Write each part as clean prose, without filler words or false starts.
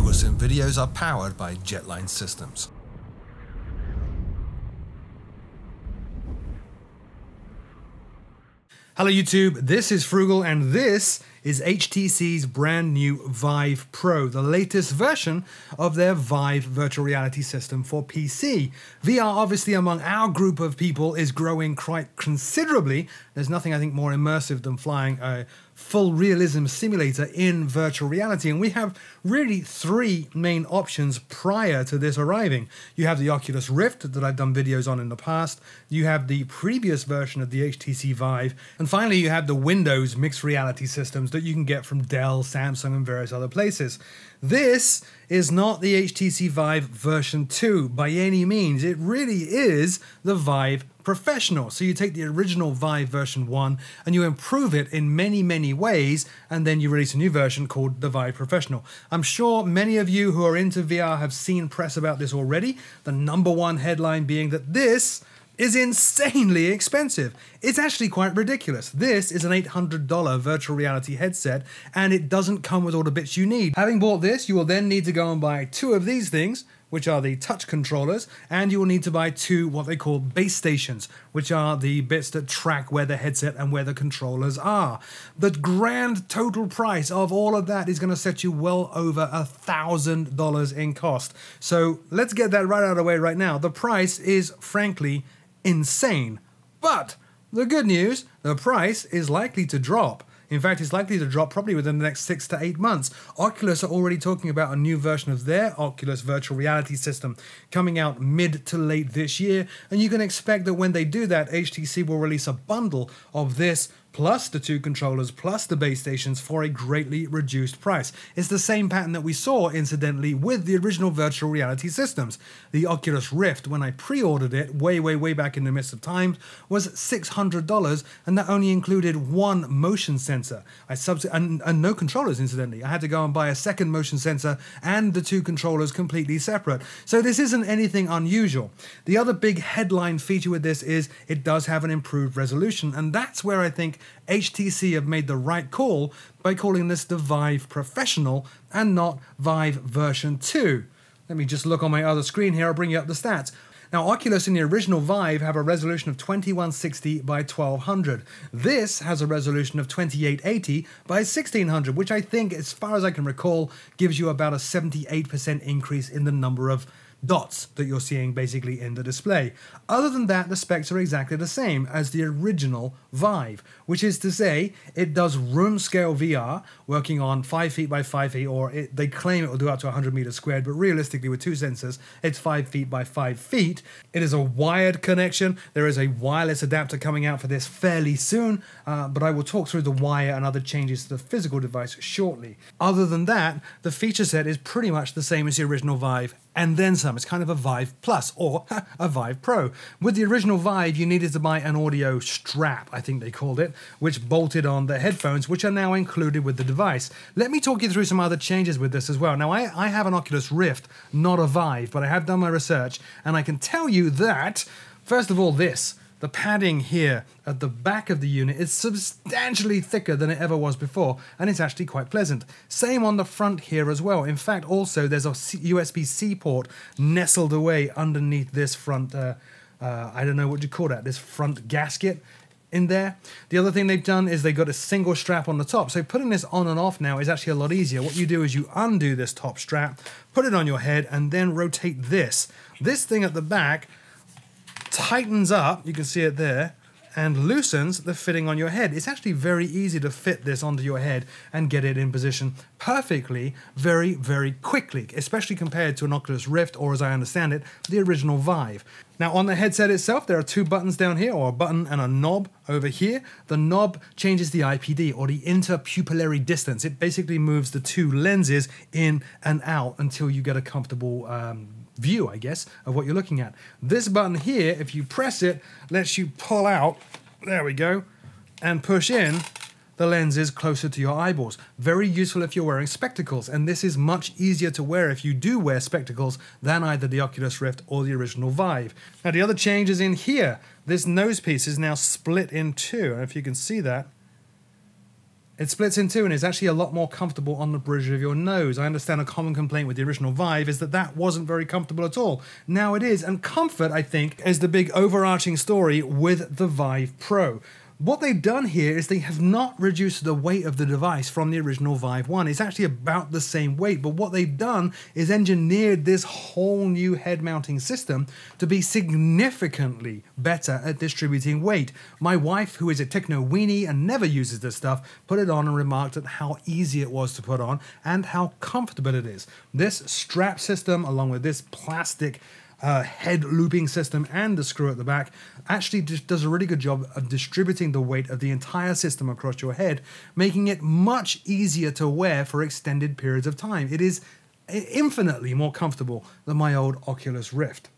Fugelson videos are powered by Jetline Systems. Hello YouTube, this is Frugal and this is HTC's brand new Vive Pro, the latest version of their Vive virtual reality system for PC. VR obviously among our group of people is growing quite considerably. There's nothing I think more immersive than flying a full realism simulator in virtual reality, and we have really three main options prior to this arriving. You have the Oculus Rift that I've done videos on in the past, you have the previous version of the HTC Vive, and finally you have the Windows mixed reality systems that you can get from Dell, Samsung and various other places. This is not the HTC Vive version 2 by any means. It really is the Vive Professional. So you take the original Vive version 1 and you improve it in many ways, and then you release a new version called the Vive Professional. I'm sure many of you who are into VR have seen press about this already, the #1 headline being that this is insanely expensive. It's actually quite ridiculous. This is an $800 virtual reality headset and it doesn't come with all the bits you need. Having bought this, you will then need to go and buy two of these things, which are the touch controllers, and you will need to buy two what they call base stations, which are the bits that track where the headset and where the controllers are. The grand total price of all of that is going to set you well over $1,000 in cost. So let's get that right out of the way right now. The price is frankly insane. But the good news, the price is likely to drop. In fact, it's likely to drop probably within the next 6 to 8 months. Oculus are already talking about a new version of their Oculus virtual reality system coming out mid to late this year, and you can expect that when they do that, HTC will release a bundle of this plus the two controllers, plus the base stations for a greatly reduced price. It's the same pattern that we saw, incidentally, with the original virtual reality systems. The Oculus Rift, when I pre-ordered it way back in the midst of time, was $600, and that only included one motion sensor. And no controllers, incidentally. I had to go and buy a second motion sensor and the two controllers completely separate. So this isn't anything unusual. The other big headline feature with this is it does have an improved resolution, and that's where I think HTC have made the right call by calling this the Vive Professional and not Vive version 2. Let me just look on my other screen here, I'll bring you up the stats. Now, Oculus and the original Vive have a resolution of 2160 by 1200. This has a resolution of 2880 by 1600, which I think, as far as I can recall, gives you about a 78% increase in the number of dots that you're seeing basically in the display. Other than that, the specs are exactly the same as the original Vive, which is to say it does room scale VR, working on 5 feet by 5 feet, or they claim it will do up to 100 meters squared, but realistically with two sensors, it's 5 feet by 5 feet. It is a wired connection. There is a wireless adapter coming out for this fairly soon, but I will talk through the wire and other changes to the physical device shortly. Other than that, the feature set is pretty much the same as the original Vive, and then some. It's kind of a Vive Plus or a Vive Pro. With the original Vive, you needed to buy an audio strap, I think they called it, which bolted on the headphones, which are now included with the device. Let me talk you through some other changes with this as well. Now, I have an Oculus Rift, not a Vive, but I have done my research, and I can tell you that, first of all, the padding here at the back of the unit is substantially thicker than it ever was before, and it's actually quite pleasant. Same on the front here as well. In fact, also there's a USB-C port nestled away underneath this front, I don't know what you call that, this front gasket in there. The other thing they've done is they've got a single strap on the top, so putting this on and off now is actually a lot easier. What you do is you undo this top strap, put it on your head, and then rotate this. This thing at the back tightens up, you can see it there, and loosens the fitting on your head. It's actually very easy to fit this onto your head and get it in position perfectly very quickly, especially compared to an Oculus Rift, or as I understand it, the original Vive. Now, on the headset itself, there are two buttons down here, or a button and a knob over here. The knob changes the IPD, or the interpupillary distance. It basically moves the two lenses in and out until you get a comfortable view, I guess, of what you're looking at. This button here, if you press it, lets you pull out, there we go, and push in the lenses closer to your eyeballs. Very useful if you're wearing spectacles, and this is much easier to wear if you do wear spectacles than either the Oculus Rift or the original Vive. Now, the other change is in here. This nose piece is now split in two, and if you can see that, It splits in two and is actually a lot more comfortable on the bridge of your nose. I understand a common complaint with the original Vive is that that wasn't very comfortable at all. Now it is, and comfort, I think, is the big overarching story with the Vive Pro. What they've done here is they have not reduced the weight of the device from the original Vive 1. It's actually about the same weight, but what they've done is engineered this whole new head mounting system to be significantly better at distributing weight. My wife, who is a techno weenie and never uses this stuff, put it on and remarked at how easy it was to put on and how comfortable it is. This strap system, along with this plastic head looping system and the screw at the back, actually just does a really good job of distributing the weight of the entire system across your head, making it much easier to wear for extended periods of time. It is infinitely more comfortable than my old Oculus Rift.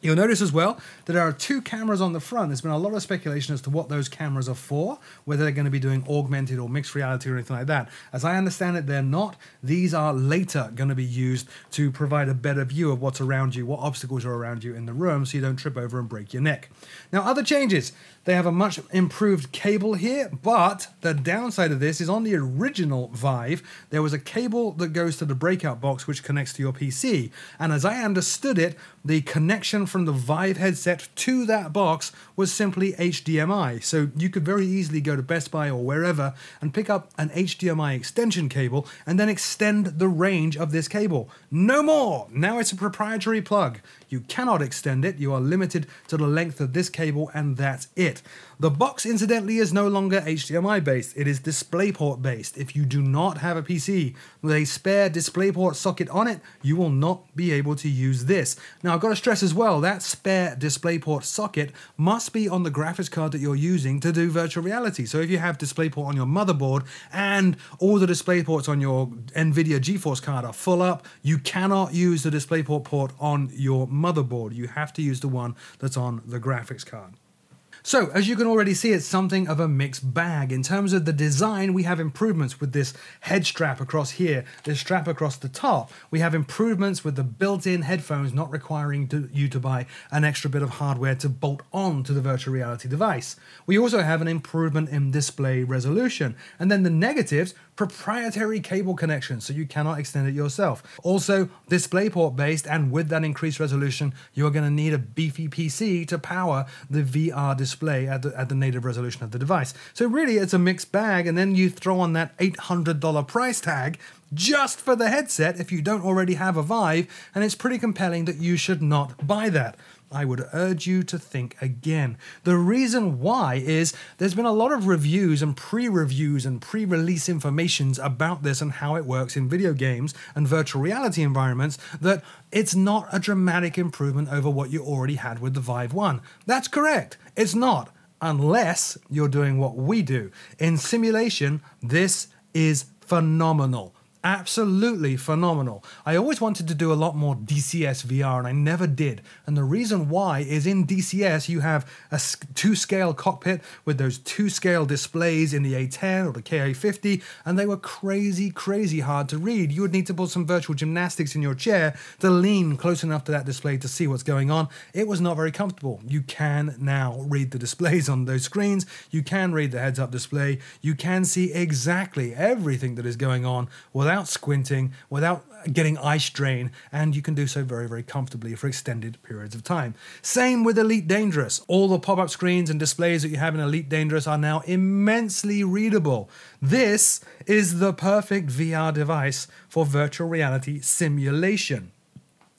You'll notice as well that there are two cameras on the front. There's been a lot of speculation as to what those cameras are for, whether they're going to be doing augmented or mixed reality or anything like that. As I understand it, they're not. These are later going to be used to provide a better view of what's around you, what obstacles are around you in the room, so you don't trip over and break your neck. Now, other changes. They have a much improved cable here, but the downside of this is on the original Vive, there was a cable that goes to the breakout box which connects to your PC. And as I understood it, the connection from the Vive headset to that box was simply HDMI. So you could very easily go to Best Buy or wherever and pick up an HDMI extension cable and then extend the range of this cable. No more! Now it's a proprietary plug. You cannot extend it. You are limited to the length of this cable and that's it. The box, incidentally, is no longer HDMI based. It is DisplayPort based. If you do not have a PC with a spare DisplayPort socket on it, you will not be able to use this. Now, I've got to stress as well, that spare DisplayPort socket must be on the graphics card that you're using to do virtual reality. So if you have DisplayPort on your motherboard and all the DisplayPorts on your NVIDIA GeForce card are full up, you cannot use the DisplayPort port on your motherboard. You have to use the one that's on the graphics card. So, as you can already see, it's something of a mixed bag. In terms of the design, we have improvements with this head strap across here, this strap across the top. We have improvements with the built-in headphones not requiring you to buy an extra bit of hardware to bolt on to the virtual reality device. We also have an improvement in display resolution. And then the negatives, proprietary cable connection, so you cannot extend it yourself. Also, DisplayPort based, and with that increased resolution, you're going to need a beefy PC to power the VR display at the native resolution of the device. So really, it's a mixed bag, and then you throw on that $800 price tag just for the headset if you don't already have a Vive, and it's pretty compelling that you should not buy that. I would urge you to think again. The reason why is there's been a lot of reviews and pre-reviews and pre-release informations about this and how it works in video games and virtual reality environments, that it's not a dramatic improvement over what you already had with the Vive 1. That's correct. It's not, unless you're doing what we do. In simulation, this is phenomenal. Absolutely phenomenal. I always wanted to do a lot more DCS VR and I never did. And the reason why is in DCS you have a 2-scale cockpit with those 2-scale displays in the A10 or the KA50, and they were crazy hard to read. You would need to put some virtual gymnastics in your chair to lean close enough to that display to see what's going on. It was not very comfortable. You can now read the displays on those screens. You can read the heads-up display. You can see exactly everything that is going on without squinting, without getting eye strain, and you can do so very comfortably for extended periods of time. Same with Elite Dangerous. All the pop-up screens and displays that you have in Elite Dangerous are now immensely readable. This is the perfect VR device for virtual reality simulation.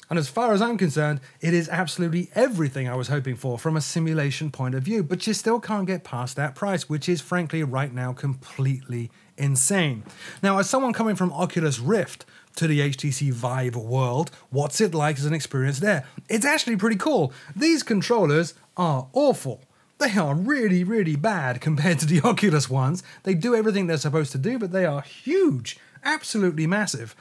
And as far as I'm concerned, it is absolutely everything I was hoping for from a simulation point of view, but you still can't get past that price, which is frankly right now completely insane. Now, as someone coming from Oculus Rift to the HTC Vive world, what's it like as an experience there? It's actually pretty cool. These controllers are awful. They are really bad compared to the Oculus ones. They do everything they're supposed to do, but they are huge, absolutely massive.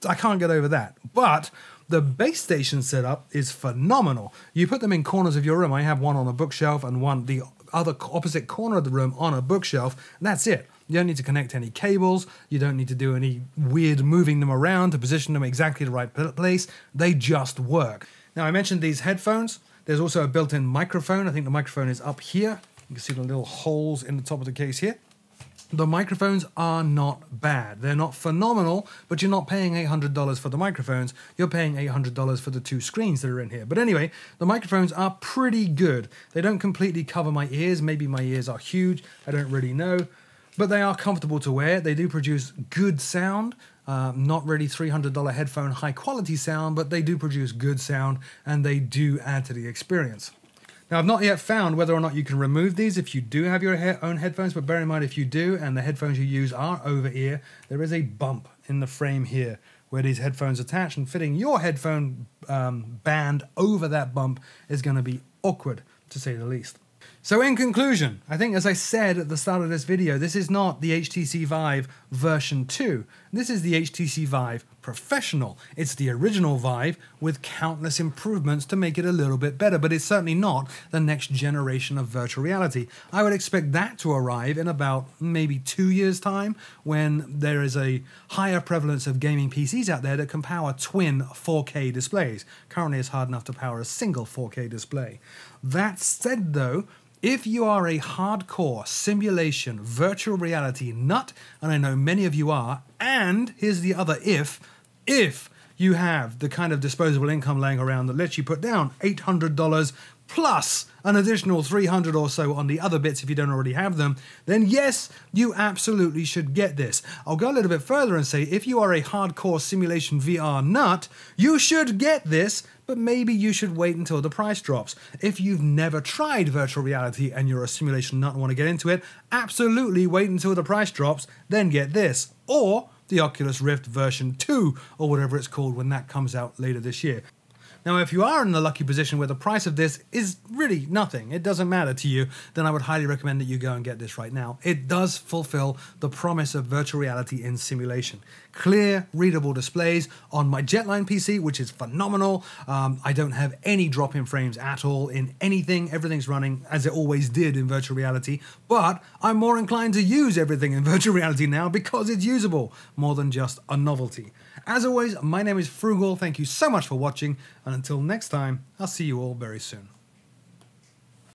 I can't get over that. But the base station setup is phenomenal. You put them in corners of your room. I have one on a bookshelf and one the other opposite corner of the room on a bookshelf, and that's it. You don't need to connect any cables. You don't need to do any weird moving them around to position them exactly the right place. They just work. Now, I mentioned these headphones. There's also a built-in microphone. I think the microphone is up here. You can see the little holes in the top of the case here. The microphones are not bad. They're not phenomenal, but you're not paying $800 for the microphones. You're paying $800 for the two screens that are in here. But anyway, the microphones are pretty good. They don't completely cover my ears. Maybe my ears are huge. I don't really know. But they are comfortable to wear. They do produce good sound. Not really $300 headphone high quality sound, but they do produce good sound and they do add to the experience. Now, I've not yet found whether or not you can remove these if you do have your own headphones, but bear in mind if you do and the headphones you use are over ear, there is a bump in the frame here where these headphones attach, and fitting your headphone band over that bump is going to be awkward, to say the least. So in conclusion, I think as I said at the start of this video, this is not the HTC Vive version 2. This is the HTC Vive Professional. It's the original Vive with countless improvements to make it a little bit better, but it's certainly not the next generation of virtual reality. I would expect that to arrive in about maybe 2 years' time when there is a higher prevalence of gaming PCs out there that can power twin 4K displays. Currently it's hard enough to power a single 4K display. That said though, if you are a hardcore simulation virtual reality nut, and I know many of you are, and here's the other if you have the kind of disposable income laying around that lets you put down $800 plus an additional $300 or so on the other bits if you don't already have them, then yes, you absolutely should get this. I'll go a little bit further and say if you are a hardcore simulation VR nut, you should get this, but maybe you should wait until the price drops. If you've never tried virtual reality and you're a simulation nut and want to get into it, absolutely wait until the price drops, then get this. Or the Oculus Rift version 2, or whatever it's called when that comes out later this year. Now, if you are in the lucky position where the price of this is really nothing, it doesn't matter to you, then I would highly recommend that you go and get this right now. It does fulfill the promise of virtual reality in simulation. Clear, readable displays on my Jetline PC, which is phenomenal. I don't have any drop in frames at all in anything. Everything's running as it always did in virtual reality, but I'm more inclined to use everything in virtual reality now because it's usable more than just a novelty. As always, my name is Frugal. Thank you so much for watching, and until next time, I'll see you all very soon.